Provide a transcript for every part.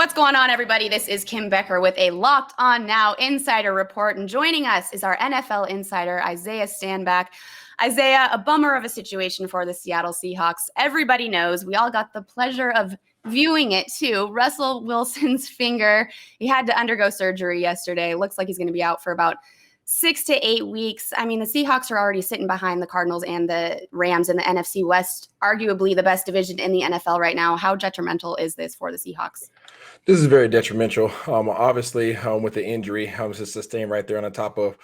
What's going on, everybody? This is Kim Becker with a Locked On Now Insider Report, and joining us is our NFL insider, Isaiah Stanback. Isaiah, a bummer of a situation for the Seattle Seahawks. Everybody knows. We all got the pleasure of viewing it, too. Russell Wilson's finger. He had to undergo surgery yesterday. Looks like he's going to be out for about 6 to 8 weeks. I mean, the Seahawks are already sitting behind the Cardinals and the Rams in the NFC West, arguably the best division in the NFL right now. How detrimental is this for the Seahawks? This is very detrimental. Obviously, with the injury, just sustained right there on the top of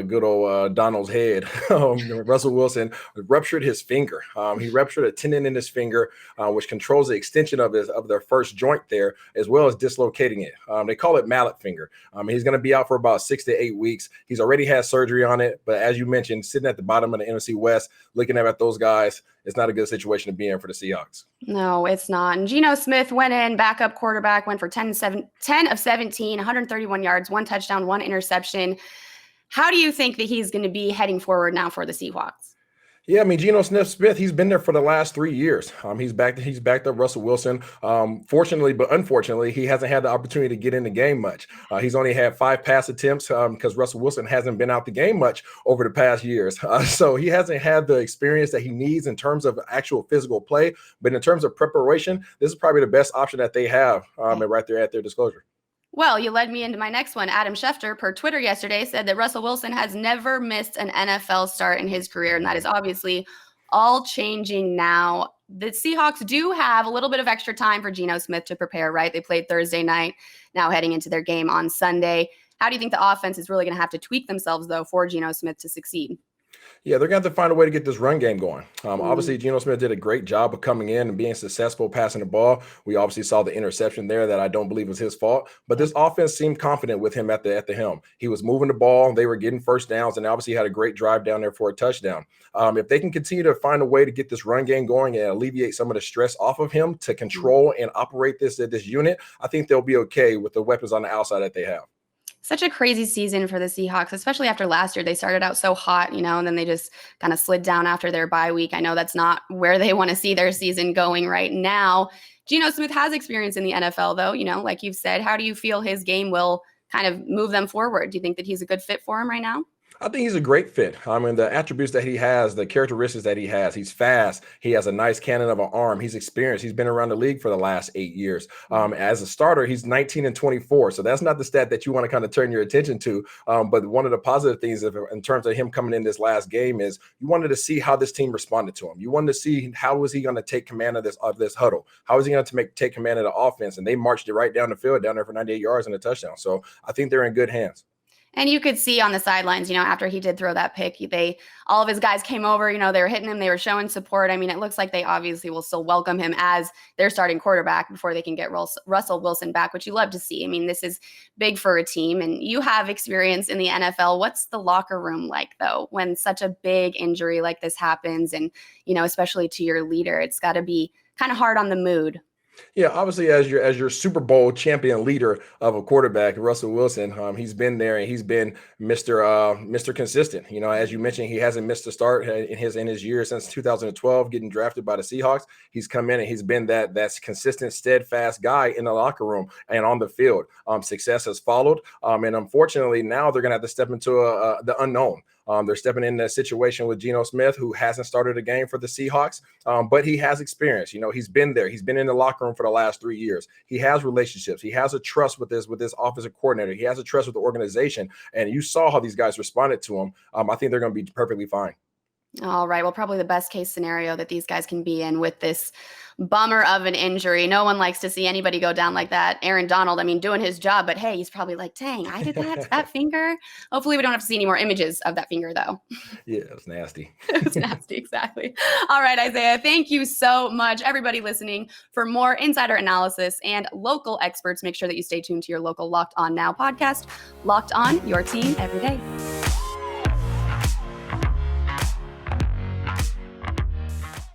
good old Donald's head. Russell Wilson ruptured his finger. He ruptured a tendon in his finger, which controls the extension of their first joint there, as well as dislocating it. They call it mallet finger. He's going to be out for about 6 to 8 weeks. He's already had surgery on it, but as you mentioned, sitting at the bottom of the NFC West, looking at those guys, it's not a good situation to be in for the Seahawks. No, it's not. And Geno Smith went in, backup quarterback, went for 10 of 17, 131 yards, 1 touchdown, 1 interception. How do you think that he's going to be heading forward now for the Seahawks? Yeah, I mean, Geno Smith, he's been there for the last 3 years. He's backed up Russell Wilson. Fortunately, but unfortunately, he hasn't had the opportunity to get in the game much. He's only had 5 pass attempts because Russell Wilson hasn't been out the game much over the past years. So he hasn't had the experience that he needs in terms of actual physical play. But in terms of preparation, this is probably the best option that they have right there at their disclosure. Well, you led me into my next one. Adam Schefter, per Twitter yesterday, said that Russell Wilson has never missed an NFL start in his career, and that is obviously all changing now. The Seahawks do have a little bit of extra time for Geno Smith to prepare, right? They played Thursday night, now heading into their game on Sunday. How do you think the offense is really going to have to tweak themselves, though, for Geno Smith to succeed? Yeah, they're going to have to find a way to get this run game going. Obviously, Geno Smith did a great job of coming in and being successful passing the ball. We obviously saw the interception there that I don't believe was his fault. But this offense seemed confident with him at the helm. He was moving the ball. They were getting first downs, and obviously had a great drive down there for a touchdown. If they can continue to find a way to get this run game going and alleviate some of the stress off of him to control and operate this unit, I think they'll be okay with the weapons on the outside that they have. Such a crazy season for the Seahawks, especially after last year. They started out so hot, and then they just kind of slid down after their bye week. I know that's not where they want to see their season going right now. Geno Smith has experience in the NFL, though, like you've said. How do you feel his game will kind of move them forward? Do you think that he's a good fit for him right now? I think he's a great fit. I mean, the attributes that he has, the characteristics that he has, he's fast. He has a nice cannon of an arm. He's experienced. He's been around the league for the last 8 years. As a starter, he's 19-24. So that's not the stat that you want to kind of turn your attention to. But one of the positive things in terms of him coming in this last game is you wanted to see how this team responded to him. You wanted to see how was he going to take command of this huddle? How is he going to take command of the offense? And they marched it right down the field, down there for 98 yards and a touchdown. So I think they're in good hands. And you could see on the sidelines, after he did throw that pick, all of his guys came over, they were hitting him, they were showing support. I mean, it looks like they obviously will still welcome him as their starting quarterback before they can get Russell Wilson back, which you love to see. I mean, this is big for a team, and you have experience in the NFL. What's the locker room like, though, when such a big injury like this happens and, especially to your leader? It's got to be kind of hard on the mood. Yeah, obviously, as your Super Bowl champion leader of a quarterback, Russell Wilson, he's been there and he's been Mr. Consistent. As you mentioned, he hasn't missed a start in his year since 2012, getting drafted by the Seahawks. He's come in and he's been that's consistent, steadfast guy in the locker room and on the field. Success has followed, and unfortunately, now they're going to have to step into the unknown. They're stepping in a situation with Geno Smith, who hasn't started a game for the Seahawks, but he has experience. He's been there. He's been in the locker room for the last 3 years. He has relationships. He has a trust with this offensive coordinator. He has a trust with the organization. And you saw how these guys responded to him. I think they're going to be perfectly fine. All right. Well, probably the best case scenario that these guys can be in with this bummer of an injury. No one likes to see anybody go down like that. Aaron Donald, doing his job, but hey, he's probably like, dang, I did that finger. Hopefully we don't have to see any more images of that finger, though. Yeah, it was nasty. It was nasty, exactly. All right, Isaiah, thank you so much. Everybody listening, for more insider analysis and local experts, make sure that you stay tuned to your local Locked On Now podcast. Locked On, your team every day.